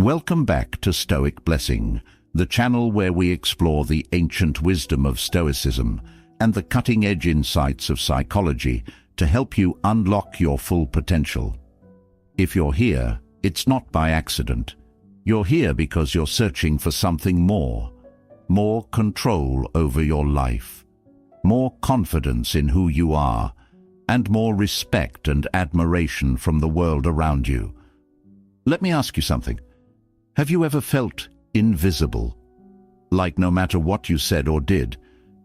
Welcome back to Stoic Blessing, the channel where we explore the ancient wisdom of Stoicism and the cutting-edge insights of psychology to help you unlock your full potential. If you're here, it's not by accident. You're here because you're searching for something more control over your life, more confidence in who you are, and more respect and admiration from the world around you. Let me ask you something. Have you ever felt invisible? Like no matter what you said or did,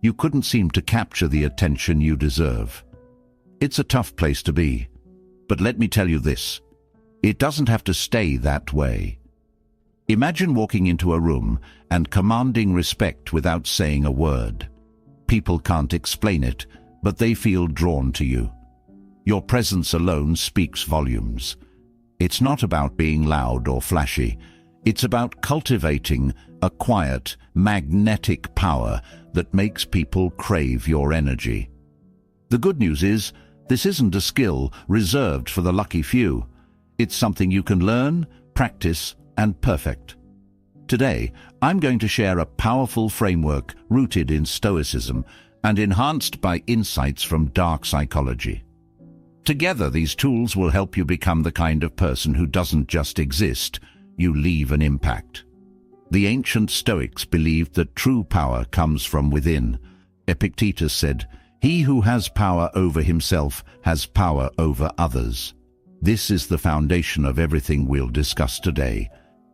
you couldn't seem to capture the attention you deserve. It's a tough place to be, but let me tell you this. It doesn't have to stay that way. Imagine walking into a room and commanding respect without saying a word. People can't explain it, but they feel drawn to you. Your presence alone speaks volumes. It's not about being loud or flashy. It's about cultivating a quiet, magnetic power that makes people crave your energy. The good news is, this isn't a skill reserved for the lucky few. It's something you can learn, practice, and perfect. Today, I'm going to share a powerful framework rooted in Stoicism and enhanced by insights from dark psychology. Together, these tools will help you become the kind of person who doesn't just exist, you leave an impact. The ancient Stoics believed that true power comes from within. Epictetus said, "He who has power over himself has power over others." This is the foundation of everything we'll discuss today.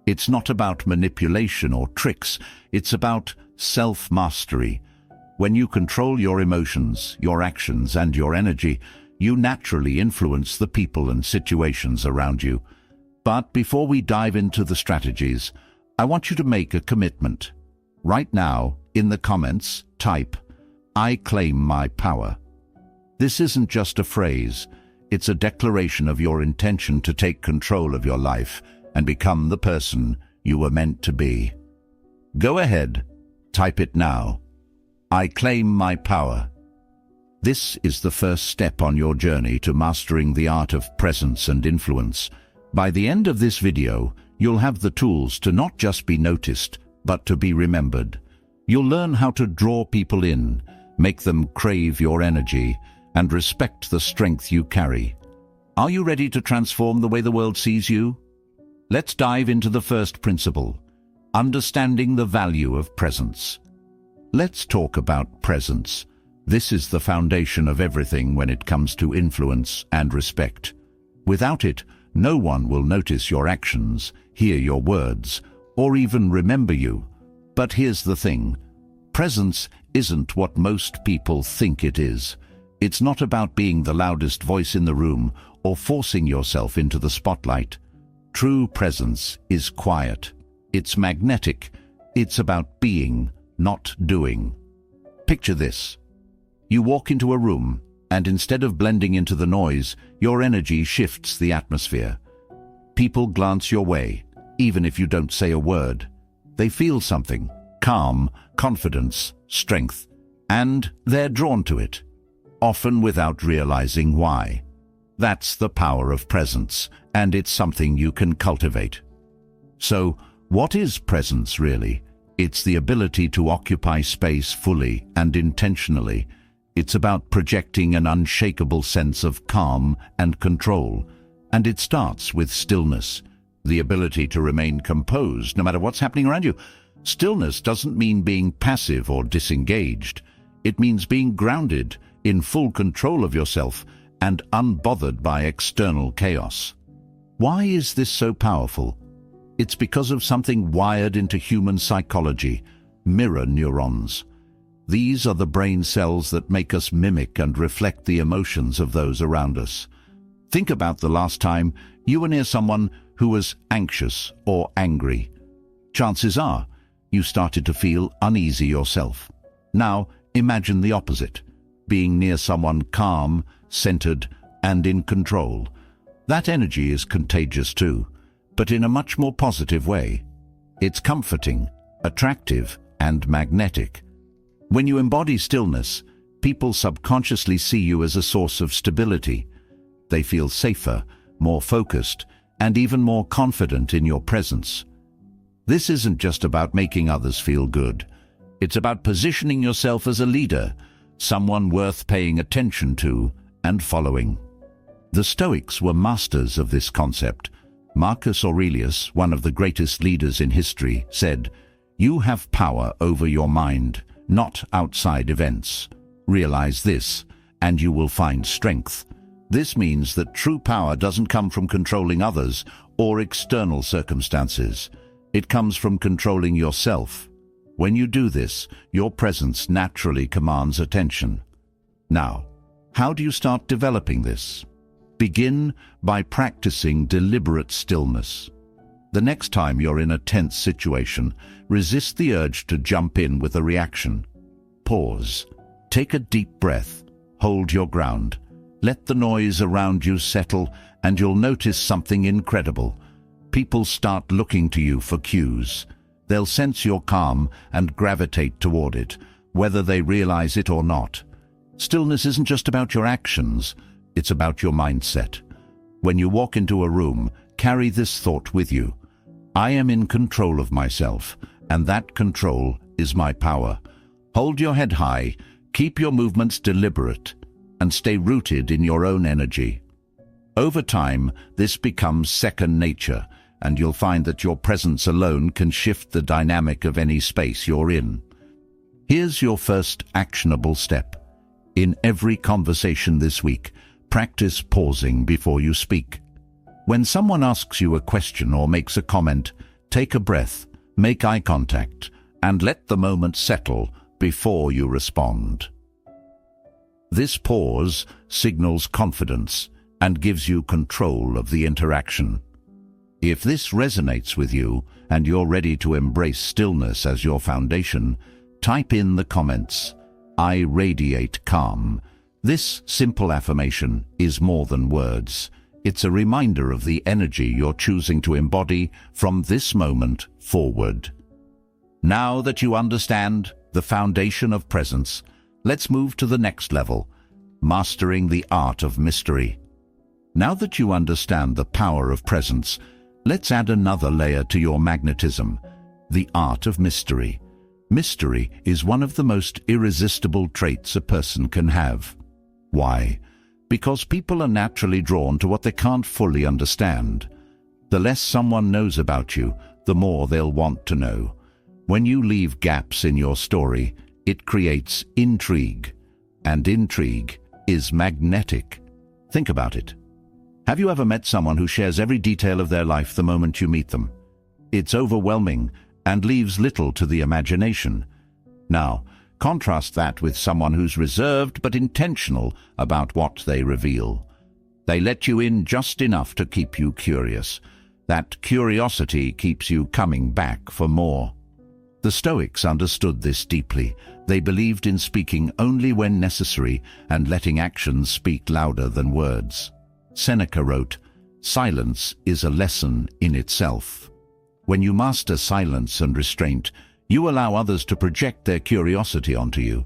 It's not about manipulation or tricks, it's about self-mastery. When you control your emotions, your actions, and your energy, you naturally influence the people and situations around you. But before we dive into the strategies, I want you to make a commitment. Right now, in the comments, type, "I claim my power." This isn't just a phrase, it's a declaration of your intention to take control of your life and become the person you were meant to be. Go ahead, type it now. I claim my power. This is the first step on your journey to mastering the art of presence and influence. By the end of this video, you'll have the tools to not just be noticed, but to be remembered. You'll learn how to draw people in, make them crave your energy, and respect the strength you carry. Are you ready to transform the way the world sees you? Let's dive into the first principle, understanding the value of presence. Let's talk about presence. This is the foundation of everything when it comes to influence and respect. Without it, no one will notice your actions, hear your words, or even remember you. But here's the thing. Presence isn't what most people think it is. It's not about being the loudest voice in the room or forcing yourself into the spotlight. True presence is quiet. It's magnetic. It's about being, not doing. Picture this. You walk into a room, and instead of blending into the noise, your energy shifts the atmosphere. People glance your way, even if you don't say a word. They feel something, calm, confidence, strength, and they're drawn to it, often without realizing why. That's the power of presence, and it's something you can cultivate. So, what is presence really? It's the ability to occupy space fully and intentionally. It's about projecting an unshakable sense of calm and control. And it starts with stillness, the ability to remain composed no matter what's happening around you. Stillness doesn't mean being passive or disengaged. It means being grounded, in full control of yourself, and unbothered by external chaos. Why is this so powerful? It's because of something wired into human psychology, mirror neurons. These are the brain cells that make us mimic and reflect the emotions of those around us. Think about the last time you were near someone who was anxious or angry. Chances are you started to feel uneasy yourself. Now imagine the opposite, being near someone calm, centered, and in control. That energy is contagious too, but in a much more positive way. It's comforting, attractive, and magnetic. When you embody stillness, people subconsciously see you as a source of stability. They feel safer, more focused, and even more confident in your presence. This isn't just about making others feel good. It's about positioning yourself as a leader, someone worth paying attention to and following. The Stoics were masters of this concept. Marcus Aurelius, one of the greatest leaders in history, said, "You have power over your mind, not outside events. Realize this, and you will find strength." This means that true power doesn't come from controlling others or external circumstances. It comes from controlling yourself. When you do this, your presence naturally commands attention. Now, how do you start developing this? Begin by practicing deliberate stillness. The next time you're in a tense situation, resist the urge to jump in with a reaction. Pause. Take a deep breath. Hold your ground. Let the noise around you settle, and you'll notice something incredible. People start looking to you for cues. They'll sense your calm and gravitate toward it, whether they realize it or not. Stillness isn't just about your actions, it's about your mindset. When you walk into a room, carry this thought with you. I am in control of myself, and that control is my power. Hold your head high, keep your movements deliberate, and stay rooted in your own energy. Over time, this becomes second nature, and you'll find that your presence alone can shift the dynamic of any space you're in. Here's your first actionable step. In every conversation this week, practice pausing before you speak. When someone asks you a question or makes a comment, take a breath, make eye contact, and let the moment settle before you respond. This pause signals confidence and gives you control of the interaction. If this resonates with you and you're ready to embrace stillness as your foundation, type in the comments, "I radiate calm." This simple affirmation is more than words. It's a reminder of the energy you're choosing to embody from this moment forward. Now that you understand the foundation of presence, let's move to the next level, mastering the art of mystery. Now that you understand the power of presence, let's add another layer to your magnetism, the art of mystery. Mystery is one of the most irresistible traits a person can have. Why? Because people are naturally drawn to what they can't fully understand. The less someone knows about you, the more they'll want to know. When you leave gaps in your story, it creates intrigue, and intrigue is magnetic. Think about it. Have you ever met someone who shares every detail of their life the moment you meet them? It's overwhelming and leaves little to the imagination. Now, contrast that with someone who's reserved but intentional about what they reveal. They let you in just enough to keep you curious. That curiosity keeps you coming back for more. The Stoics understood this deeply. They believed in speaking only when necessary and letting actions speak louder than words. Seneca wrote, "Silence is a lesson in itself." When you master silence and restraint, you allow others to project their curiosity onto you.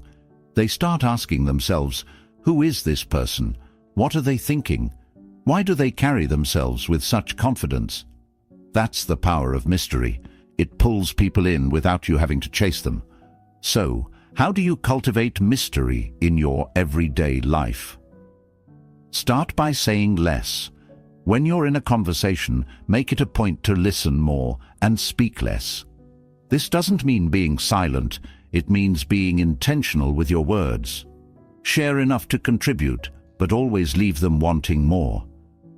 They start asking themselves, who is this person? What are they thinking? Why do they carry themselves with such confidence? That's the power of mystery. It pulls people in without you having to chase them. So, how do you cultivate mystery in your everyday life? Start by saying less. When you're in a conversation, make it a point to listen more and speak less. This doesn't mean being silent, it means being intentional with your words. Share enough to contribute, but always leave them wanting more.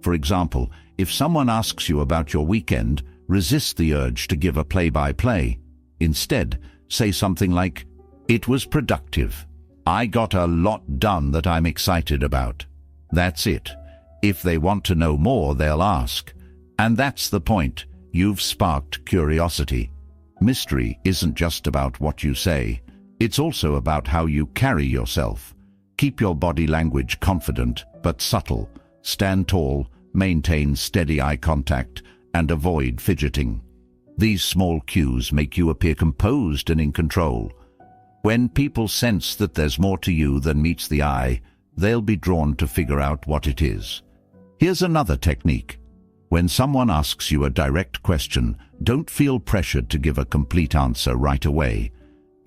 For example, if someone asks you about your weekend, resist the urge to give a play-by-play. Instead, say something like, "It was productive. I got a lot done that I'm excited about." That's it. If they want to know more, they'll ask. And that's the point. You've sparked curiosity. Mystery isn't just about what you say. It's also about how you carry yourself. Keep your body language confident but subtle. Stand tall, maintain steady eye contact, and avoid fidgeting. These small cues make you appear composed and in control. When people sense that there's more to you than meets the eye, they'll be drawn to figure out what it is. Here's another technique. When someone asks you a direct question, don't feel pressured to give a complete answer right away.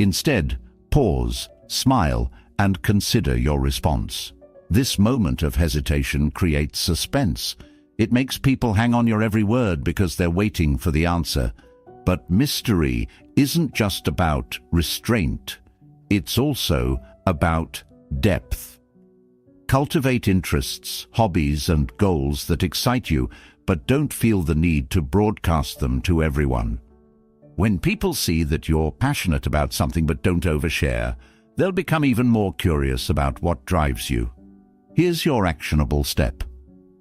Instead, pause, smile, and consider your response. This moment of hesitation creates suspense. It makes people hang on your every word because they're waiting for the answer. But mystery isn't just about restraint. It's also about depth. Cultivate interests, hobbies, and goals that excite you, but don't feel the need to broadcast them to everyone. When people see that you're passionate about something but don't overshare, they'll become even more curious about what drives you. Here's your actionable step.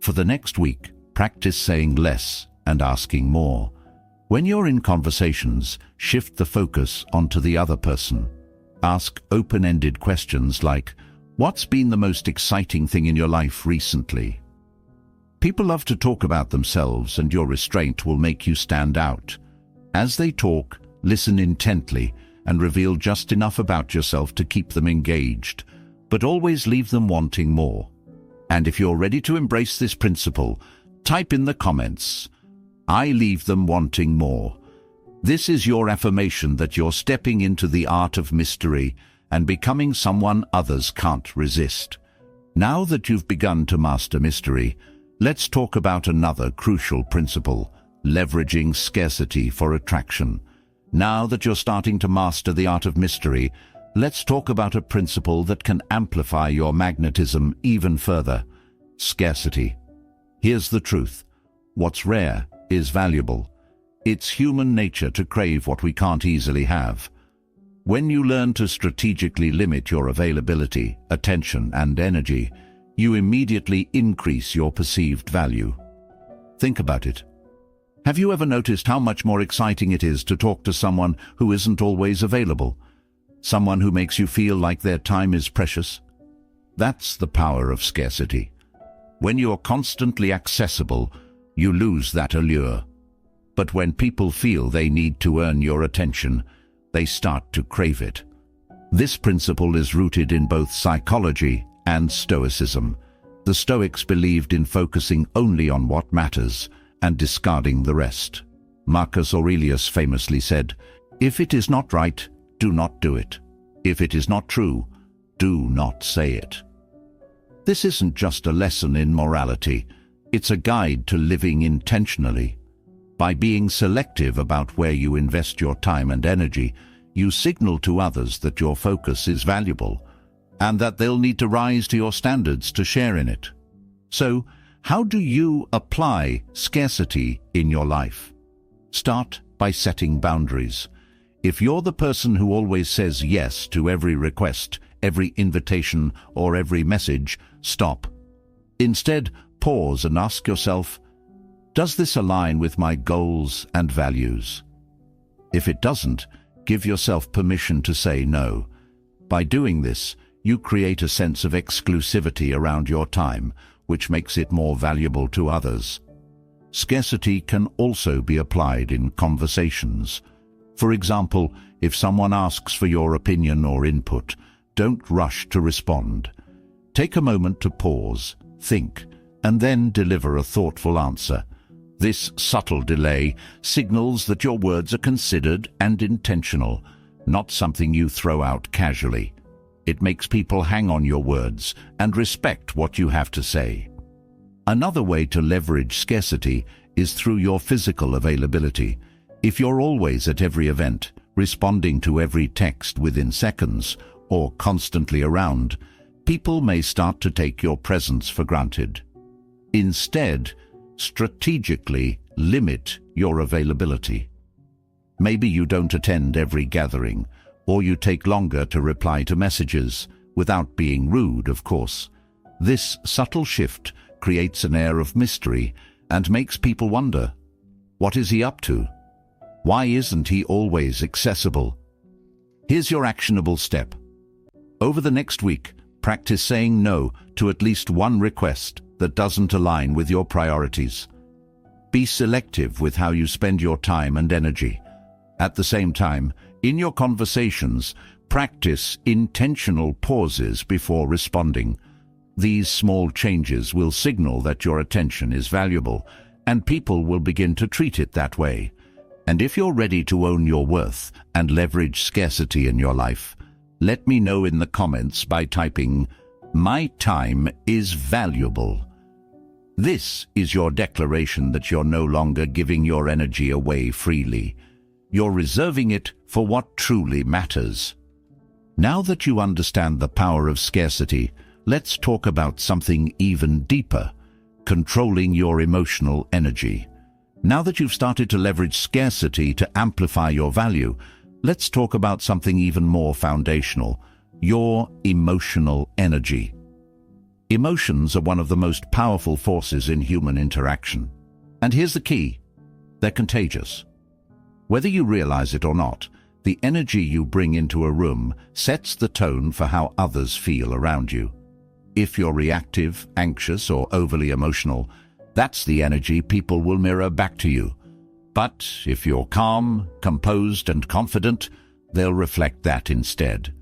For the next week, practice saying less and asking more. When you're in conversations, shift the focus onto the other person. Ask open-ended questions like, "What's been the most exciting thing in your life recently?" People love to talk about themselves, and your restraint will make you stand out. As they talk, listen intently and reveal just enough about yourself to keep them engaged, but always leave them wanting more. And if you're ready to embrace this principle, type in the comments, "I leave them wanting more." This is your affirmation that you're stepping into the art of mystery and becoming someone others can't resist. Now that you've begun to master mystery, let's talk about another crucial principle, leveraging scarcity for attraction. Now that you're starting to master the art of mystery, let's talk about a principle that can amplify your magnetism even further: scarcity. Here's the truth. What's rare is valuable. It's human nature to crave what we can't easily have. When you learn to strategically limit your availability, attention, and energy, you immediately increase your perceived value. Think about it. Have you ever noticed how much more exciting it is to talk to someone who isn't always available? Someone who makes you feel like their time is precious? That's the power of scarcity. When you're constantly accessible, you lose that allure. But when people feel they need to earn your attention, they start to crave it. This principle is rooted in both psychology and Stoicism. The Stoics believed in focusing only on what matters and discarding the rest. Marcus Aurelius famously said, "If it is not right, do not do it. If it is not true, do not say it." This isn't just a lesson in morality, it's a guide to living intentionally. By being selective about where you invest your time and energy, you signal to others that your focus is valuable and that they'll need to rise to your standards to share in it. So, how do you apply scarcity in your life? Start by setting boundaries. If you're the person who always says yes to every request, every invitation, or every message, stop. Instead, pause and ask yourself, does this align with my goals and values? If it doesn't, give yourself permission to say no. By doing this, you create a sense of exclusivity around your time, which makes it more valuable to others. Scarcity can also be applied in conversations. For example, if someone asks for your opinion or input, don't rush to respond. Take a moment to pause, think, and then deliver a thoughtful answer. This subtle delay signals that your words are considered and intentional, not something you throw out casually. It makes people hang on your words and respect what you have to say. Another way to leverage scarcity is through your physical availability. If you're always at every event, responding to every text within seconds, or constantly around, people may start to take your presence for granted. Instead, strategically limit your availability. Maybe you don't attend every gathering, or you take longer to reply to messages, without being rude, of course. This subtle shift creates an air of mystery and makes people wonder, what is he up to? Why isn't he always accessible? Here's your actionable step. Over the next week, practice saying no to at least one request that doesn't align with your priorities. Be selective with how you spend your time and energy. At the same time, in your conversations, practice intentional pauses before responding. These small changes will signal that your attention is valuable and people will begin to treat it that way. And if you're ready to own your worth and leverage scarcity in your life, let me know in the comments by typing, "My time is valuable." This is your declaration that you're no longer giving your energy away freely. You're reserving it for what truly matters. Now that you understand the power of scarcity, let's talk about something even deeper: controlling your emotional energy. Now that you've started to leverage scarcity to amplify your value, let's talk about something even more foundational: your emotional energy. Emotions are one of the most powerful forces in human interaction. And here's the key: they're contagious. Whether you realize it or not, the energy you bring into a room sets the tone for how others feel around you. If you're reactive, anxious, or overly emotional, that's the energy people will mirror back to you. But if you're calm, composed, and confident, they'll reflect that instead.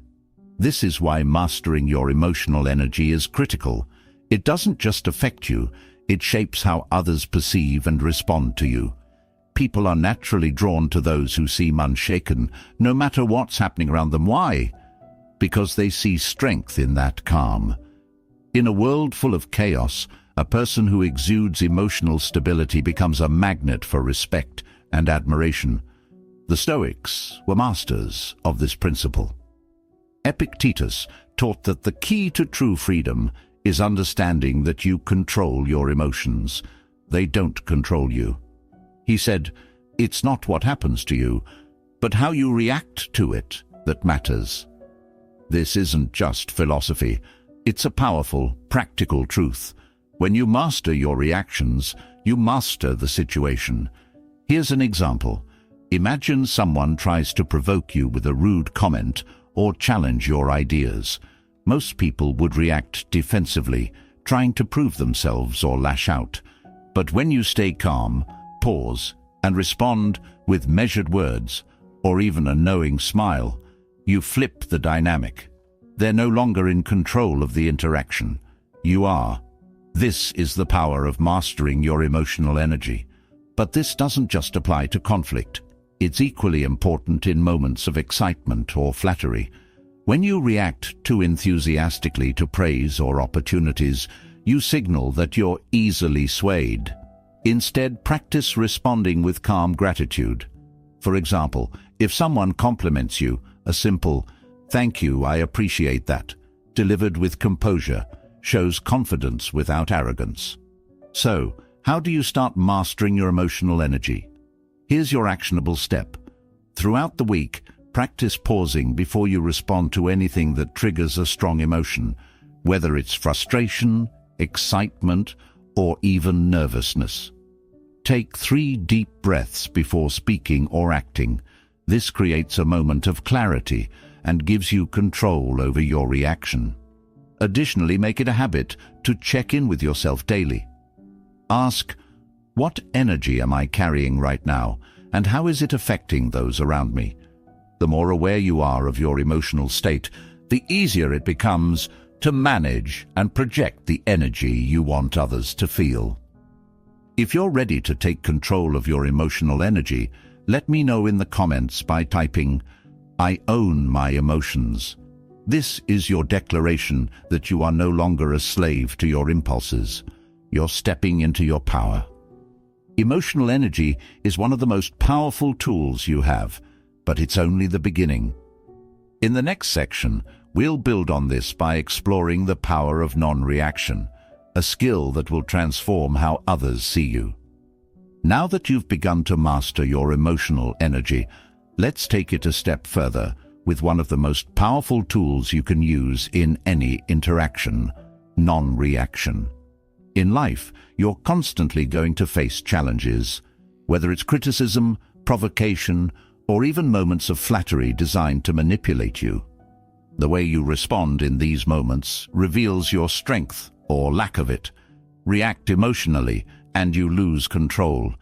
This is why mastering your emotional energy is critical. It doesn't just affect you, it shapes how others perceive and respond to you. People are naturally drawn to those who seem unshaken, no matter what's happening around them. Why? Because they see strength in that calm. In a world full of chaos, a person who exudes emotional stability becomes a magnet for respect and admiration. The Stoics were masters of this principle. Epictetus taught that the key to true freedom is understanding that you control your emotions. They don't control you. He said, "It's not what happens to you, but how you react to it that matters." This isn't just philosophy. It's a powerful, practical truth. When you master your reactions, you master the situation. Here's an example. Imagine someone tries to provoke you with a rude comment or challenge your ideas. Most people would react defensively, trying to prove themselves or lash out. But when you stay calm, pause, and respond with measured words, or even a knowing smile, you flip the dynamic. They're no longer in control of the interaction. You are. This is the power of mastering your emotional energy. But this doesn't just apply to conflict. It's equally important in moments of excitement or flattery. When you react too enthusiastically to praise or opportunities, you signal that you're easily swayed. Instead, practice responding with calm gratitude. For example, if someone compliments you, a simple "Thank you, I appreciate that," delivered with composure, shows confidence without arrogance. So, how do you start mastering your emotional energy? Here's your actionable step. Throughout the week, practice pausing before you respond to anything that triggers a strong emotion, whether it's frustration, excitement, or even nervousness. Take 3 deep breaths before speaking or acting. This creates a moment of clarity and gives you control over your reaction. Additionally, make it a habit to check in with yourself daily. Ask, what energy am I carrying right now, and how is it affecting those around me? The more aware you are of your emotional state, the easier it becomes to manage and project the energy you want others to feel. If you're ready to take control of your emotional energy, let me know in the comments by typing, "I own my emotions." This is your declaration that you are no longer a slave to your impulses. You're stepping into your power. Emotional energy is one of the most powerful tools you have, but it's only the beginning. In the next section, we'll build on this by exploring the power of non-reaction, a skill that will transform how others see you. Now that you've begun to master your emotional energy, let's take it a step further with one of the most powerful tools you can use in any interaction: non-reaction. In life, you're constantly going to face challenges, whether it's criticism, provocation, or even moments of flattery designed to manipulate you. The way you respond in these moments reveals your strength or lack of it. React emotionally, and you lose control.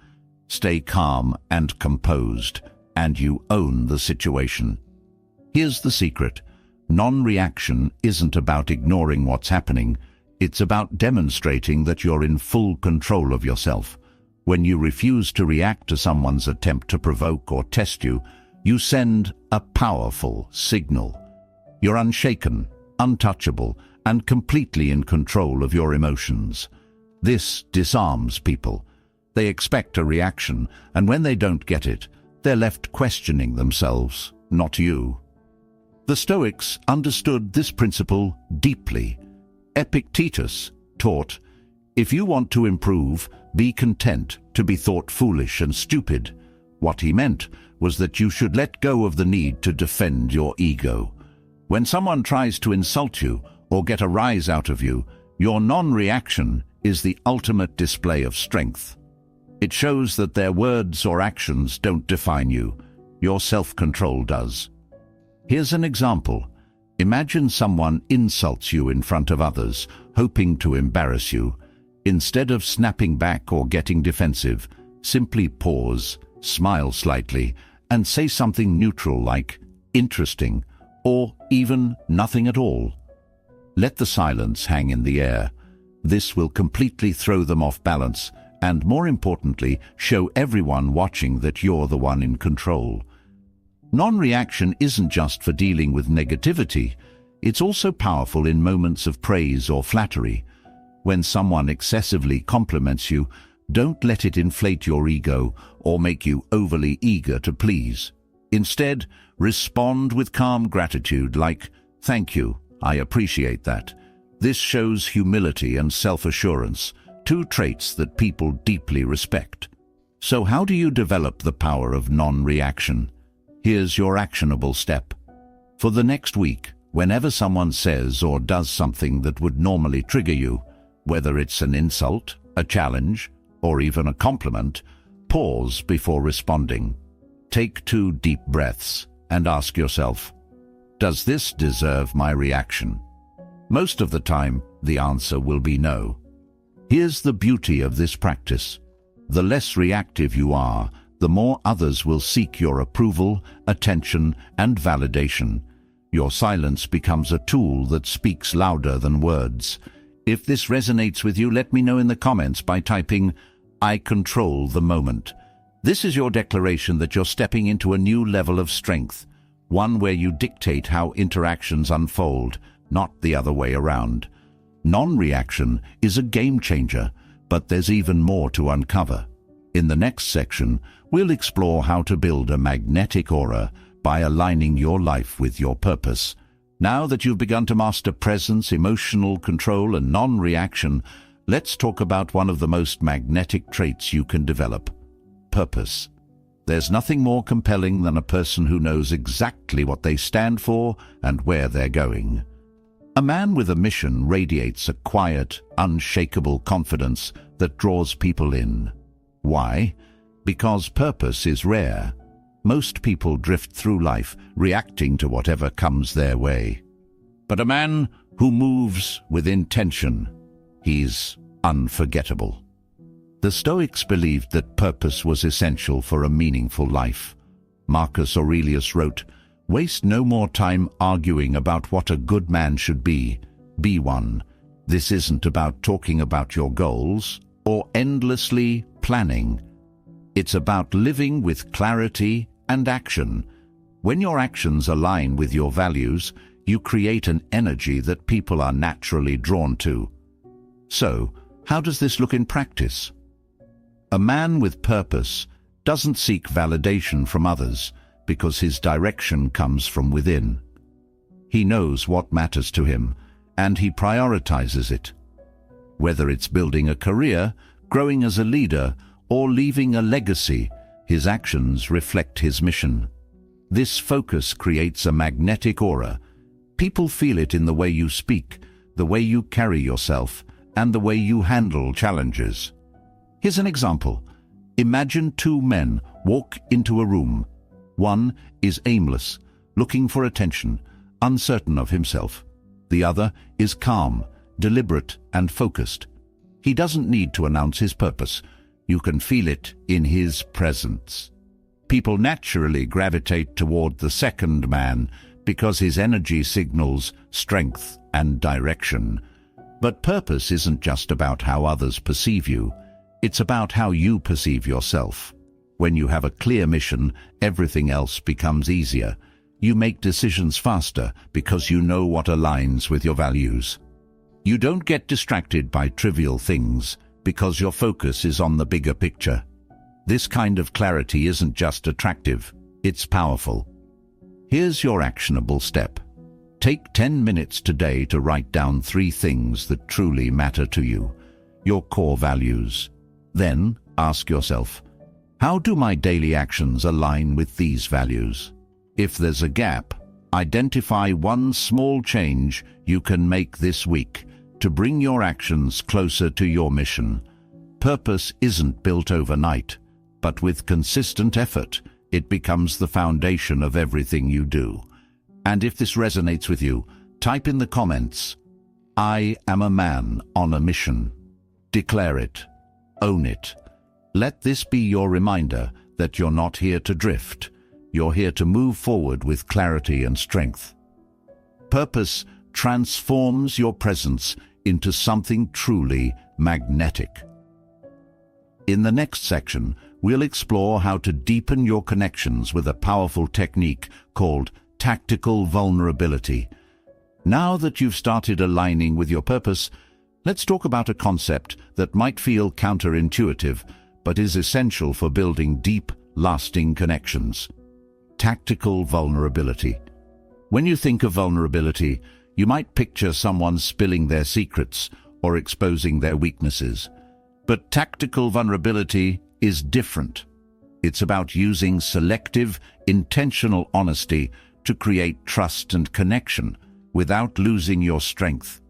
Stay calm and composed, and you own the situation. Here's the secret. Non-reaction isn't about ignoring what's happening. It's about demonstrating that you're in full control of yourself. When you refuse to react to someone's attempt to provoke or test you, you send a powerful signal. You're unshaken, untouchable, and completely in control of your emotions. This disarms people. They expect a reaction, and when they don't get it, they're left questioning themselves, not you. The Stoics understood this principle deeply. Epictetus taught, "If you want to improve, be content to be thought foolish and stupid." What he meant was that you should let go of the need to defend your ego. When someone tries to insult you or get a rise out of you, your non-reaction is the ultimate display of strength. It shows that their words or actions don't define you. Your self-control does. Here's an example. Imagine someone insults you in front of others, hoping to embarrass you. Instead of snapping back or getting defensive, simply pause, smile slightly, and say something neutral like, "Interesting," or even "nothing at all." Let the silence hang in the air. This will completely throw them off balance and, more importantly, show everyone watching that you're the one in control. Non-reaction isn't just for dealing with negativity. It's also powerful in moments of praise or flattery. When someone excessively compliments you, don't let it inflate your ego or make you overly eager to please. Instead, respond with calm gratitude like, "Thank you, I appreciate that." This shows humility and self-assurance, two traits that people deeply respect. So how do you develop the power of non-reaction? Here's your actionable step. For the next week, whenever someone says or does something that would normally trigger you, whether it's an insult, a challenge, or even a compliment, pause before responding. Take 2 deep breaths and ask yourself, does this deserve my reaction? Most of the time, the answer will be no. Here's the beauty of this practice. The less reactive you are, the more others will seek your approval, attention, and validation. Your silence becomes a tool that speaks louder than words. If this resonates with you, let me know in the comments by typing, "I control the moment." This is your declaration that you're stepping into a new level of strength, one where you dictate how interactions unfold, not the other way around. Non-reaction is a game changer, but there's even more to uncover. In the next section, we'll explore how to build a magnetic aura by aligning your life with your purpose. Now that you've begun to master presence, emotional control, and non-reaction, let's talk about one of the most magnetic traits you can develop: purpose. There's nothing more compelling than a person who knows exactly what they stand for and where they're going. A man with a mission radiates a quiet, unshakable confidence that draws people in. Why? Because purpose is rare. Most people drift through life reacting to whatever comes their way. But a man who moves with intention, he's unforgettable. The Stoics believed that purpose was essential for a meaningful life. Marcus Aurelius wrote, "Waste no more time arguing about what a good man should be. Be one." This isn't about talking about your goals or endlessly planning. It's about living with clarity and action. When your actions align with your values, you create an energy that people are naturally drawn to. So, how does this look in practice? A man with purpose doesn't seek validation from others because his direction comes from within. He knows what matters to him, and he prioritizes it. Whether it's building a career, growing as a leader, or leaving a legacy, his actions reflect his mission. This focus creates a magnetic aura. People feel it in the way you speak, the way you carry yourself, and the way you handle challenges. Here's an example. Imagine 2 men walk into a room. One is aimless, looking for attention, uncertain of himself. The other is calm, deliberate, and focused. He doesn't need to announce his purpose. You can feel it in his presence. People naturally gravitate toward the second man because his energy signals strength and direction. But purpose isn't just about how others perceive you. It's about how you perceive yourself. When you have a clear mission, everything else becomes easier. You make decisions faster because you know what aligns with your values. You don't get distracted by trivial things because your focus is on the bigger picture. This kind of clarity isn't just attractive, it's powerful. Here's your actionable step. Take 10 minutes today to write down 3 things that truly matter to you, your core values. Then ask yourself, how do my daily actions align with these values? If there's a gap, identify one small change you can make this week to bring your actions closer to your mission. Purpose isn't built overnight, but with consistent effort, it becomes the foundation of everything you do. And if this resonates with you, type in the comments, "I am a man on a mission." Declare it. Own it. Let this be your reminder that you're not here to drift. You're here to move forward with clarity and strength. Purpose transforms your presence into something truly magnetic. In the next section, we'll explore how to deepen your connections with a powerful technique called tactical vulnerability. Now that you've started aligning with your purpose, let's talk about a concept that might feel counterintuitive, but is essential for building deep, lasting connections. Tactical vulnerability. When you think of vulnerability, you might picture someone spilling their secrets or exposing their weaknesses. But tactical vulnerability is different. It's about using selective, intentional honesty to create trust and connection without losing your strength.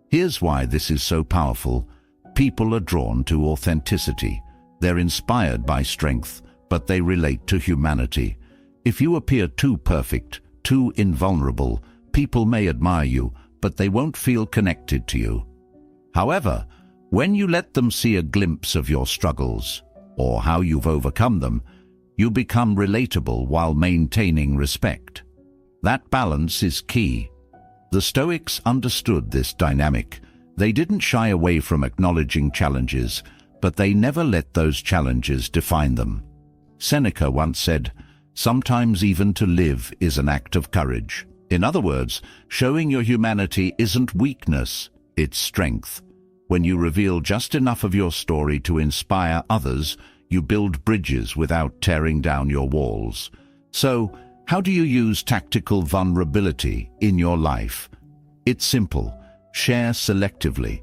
Here's why this is so powerful. People are drawn to authenticity. They're inspired by strength, but they relate to humanity. If you appear too perfect, too invulnerable, people may admire you, but they won't feel connected to you. However, when you let them see a glimpse of your struggles, or how you've overcome them, you become relatable while maintaining respect. That balance is key. The Stoics understood this dynamic. They didn't shy away from acknowledging challenges, but they never let those challenges define them. Seneca once said, "Sometimes even to live is an act of courage." In other words, showing your humanity isn't weakness, it's strength. When you reveal just enough of your story to inspire others, you build bridges without tearing down your walls. So, how do you use tactical vulnerability in your life? It's simple. Share selectively.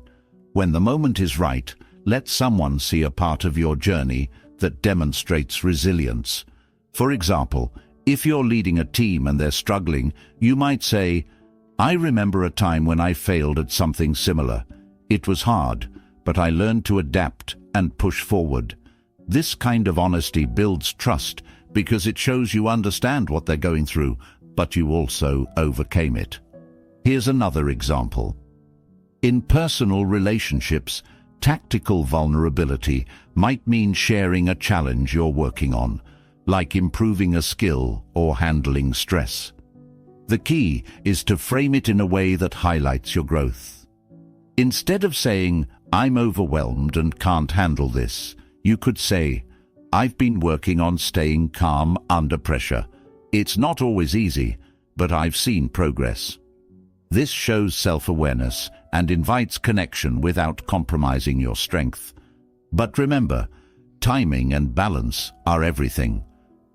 When the moment is right, let someone see a part of your journey that demonstrates resilience. For example, if you're leading a team and they're struggling, you might say, "I remember a time when I failed at something similar. It was hard, but I learned to adapt and push forward." This kind of honesty builds trust because it shows you understand what they're going through, but you also overcame it. Here's another example. In personal relationships, tactical vulnerability might mean sharing a challenge you're working on, like improving a skill or handling stress. The key is to frame it in a way that highlights your growth. Instead of saying, "I'm overwhelmed and can't handle this," you could say, "I've been working on staying calm under pressure. It's not always easy, but I've seen progress." This shows self-awareness and invites connection without compromising your strength. But remember, timing and balance are everything.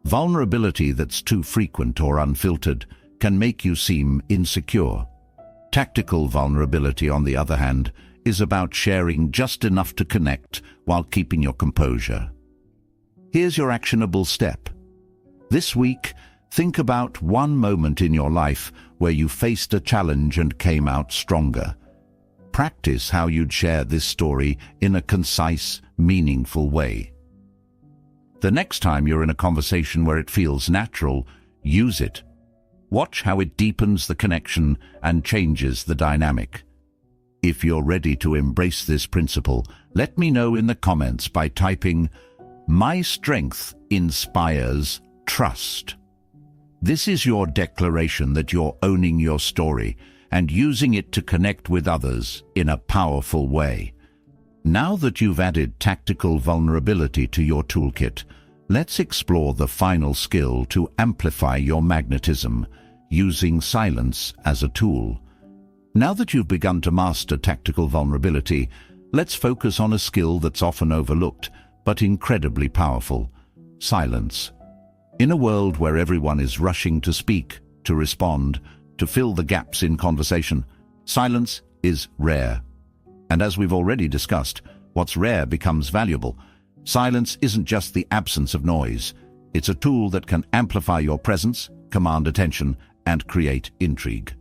Vulnerability that's too frequent or unfiltered can make you seem insecure. Tactical vulnerability, on the other hand, is about sharing just enough to connect while keeping your composure. Here's your actionable step. This week, think about one moment in your life where you faced a challenge and came out stronger. Practice how you'd share this story in a concise, meaningful way. The next time you're in a conversation where it feels natural, use it. Watch how it deepens the connection and changes the dynamic. If you're ready to embrace this principle, let me know in the comments by typing, "My strength inspires trust." This is your declaration that you're owning your story and using it to connect with others in a powerful way. Now that you've added tactical vulnerability to your toolkit, let's explore the final skill to amplify your magnetism, using silence as a tool. Now that you've begun to master tactical vulnerability, let's focus on a skill that's often overlooked, but incredibly powerful: silence. In a world where everyone is rushing to speak, to respond, to fill the gaps in conversation, silence is rare. And as we've already discussed, what's rare becomes valuable. Silence isn't just the absence of noise. It's a tool that can amplify your presence, command attention, and create intrigue.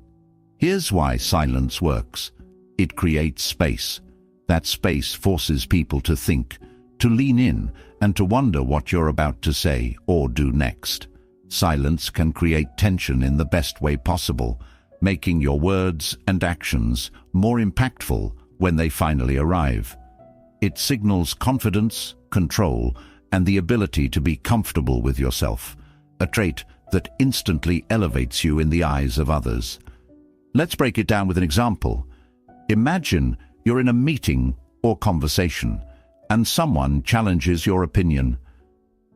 Here's why silence works. It creates space. That space forces people to think, to lean in, and to wonder what you're about to say or do next. Silence can create tension in the best way possible, making your words and actions more impactful when they finally arrive. It signals confidence, control, and the ability to be comfortable with yourself, a trait that instantly elevates you in the eyes of others. Let's break it down with an example. Imagine you're in a meeting or conversation, and someone challenges your opinion.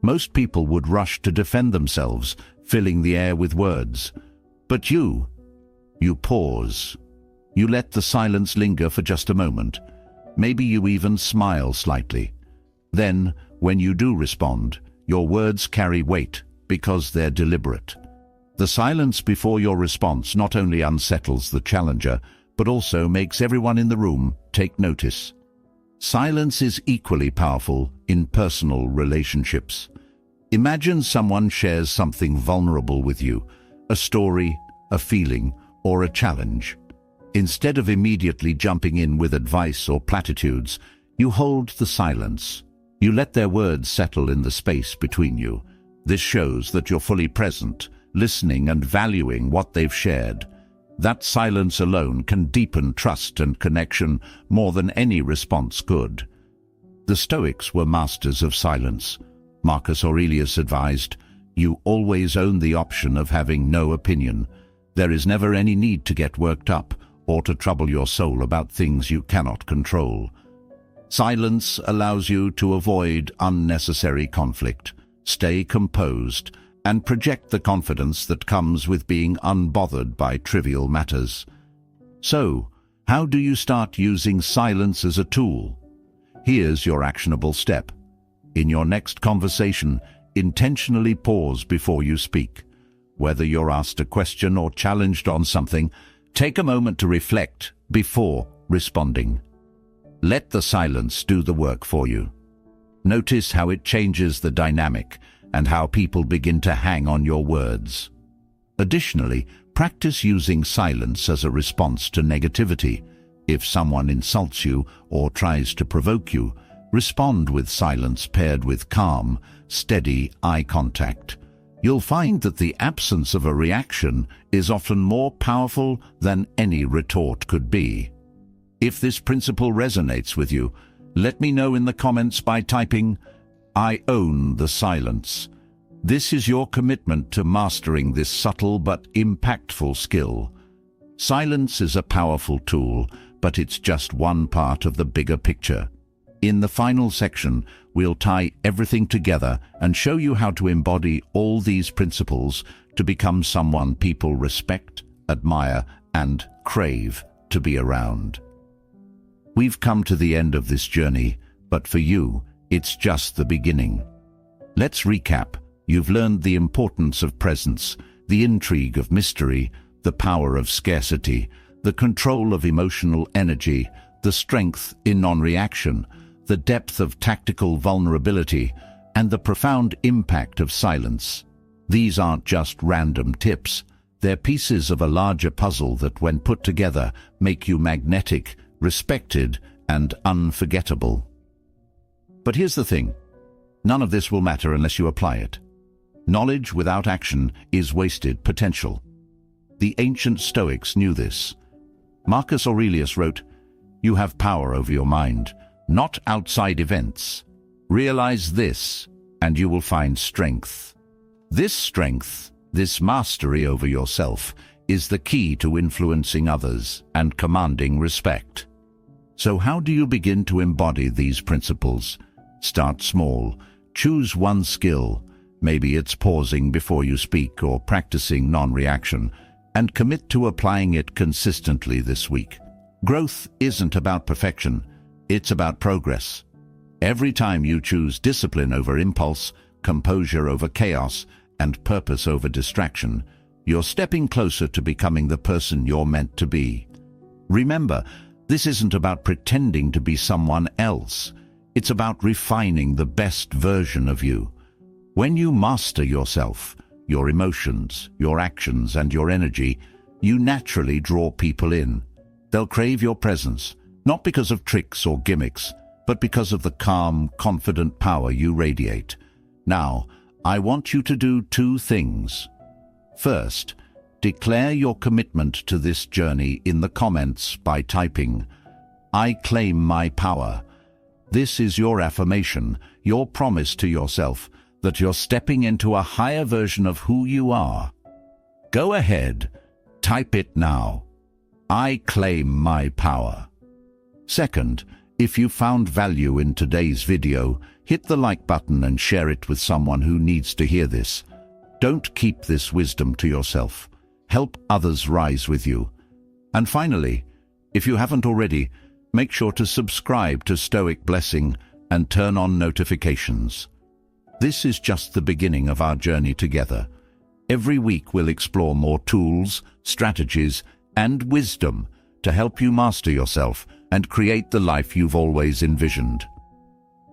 Most people would rush to defend themselves, filling the air with words. But you pause. You let the silence linger for just a moment. Maybe you even smile slightly. Then, when you do respond, your words carry weight because they're deliberate. The silence before your response not only unsettles the challenger, but also makes everyone in the room take notice. Silence is equally powerful in personal relationships. Imagine someone shares something vulnerable with you, a story, a feeling, or a challenge. Instead of immediately jumping in with advice or platitudes, you hold the silence. You let their words settle in the space between you. This shows that you're fully present, listening and valuing what they've shared. That silence alone can deepen trust and connection more than any response could. The Stoics were masters of silence. Marcus Aurelius advised, "You always own the option of having no opinion. There is never any need to get worked up or to trouble your soul about things you cannot control." Silence allows you to avoid unnecessary conflict, stay composed, and project the confidence that comes with being unbothered by trivial matters. So, how do you start using silence as a tool? Here's your actionable step. In your next conversation, intentionally pause before you speak. Whether you're asked a question or challenged on something, take a moment to reflect before responding. Let the silence do the work for you. Notice how it changes the dynamic and how people begin to hang on your words. Additionally, practice using silence as a response to negativity. If someone insults you or tries to provoke you, respond with silence paired with calm, steady eye contact. You'll find that the absence of a reaction is often more powerful than any retort could be. If this principle resonates with you, let me know in the comments by typing, "I own the silence." This is your commitment to mastering this subtle but impactful skill. Silence is a powerful tool, but it's just one part of the bigger picture. In the final section, we'll tie everything together and show you how to embody all these principles to become someone people respect, admire, and crave to be around. We've come to the end of this journey, but for you, it's just the beginning. Let's recap. You've learned the importance of presence, the intrigue of mystery, the power of scarcity, the control of emotional energy, the strength in non-reaction, the depth of tactical vulnerability, and the profound impact of silence. These aren't just random tips. They're pieces of a larger puzzle that, when put together, make you magnetic, respected, and unforgettable. But here's the thing. None of this will matter unless you apply it. Knowledge without action is wasted potential. The ancient Stoics knew this. Marcus Aurelius wrote, "You have power over your mind, not outside events. Realize this, and you will find strength." This strength, this mastery over yourself, is the key to influencing others and commanding respect. So how do you begin to embody these principles? Start small. Choose one skill. Maybe it's pausing before you speak or practicing non-reaction, and commit to applying it consistently this week. Growth isn't about perfection. It's about progress. Every time you choose discipline over impulse, composure over chaos, and purpose over distraction, you're stepping closer to becoming the person you're meant to be. Remember, this isn't about pretending to be someone else. It's about refining the best version of you. When you master yourself, your emotions, your actions, and your energy, you naturally draw people in. They'll crave your presence, not because of tricks or gimmicks, but because of the calm, confident power you radiate. Now, I want you to do two things. First, declare your commitment to this journey in the comments by typing, "I claim my power." This is your affirmation, your promise to yourself that you're stepping into a higher version of who you are. Go ahead, type it now. I claim my power. Second, if you found value in today's video, hit the like button and share it with someone who needs to hear this. Don't keep this wisdom to yourself. Help others rise with you. And finally, if you haven't already, make sure to subscribe to Stoic Blessing and turn on notifications. This is just the beginning of our journey together. Every week we'll explore more tools, strategies, and wisdom to help you master yourself and create the life you've always envisioned.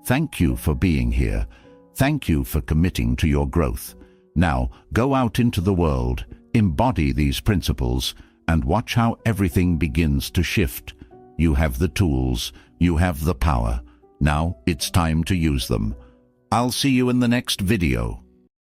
Thank you for being here. Thank you for committing to your growth. Now, go out into the world, embody these principles, and watch how everything begins to shift. You have the tools, you have the power. Now it's time to use them. I'll see you in the next video.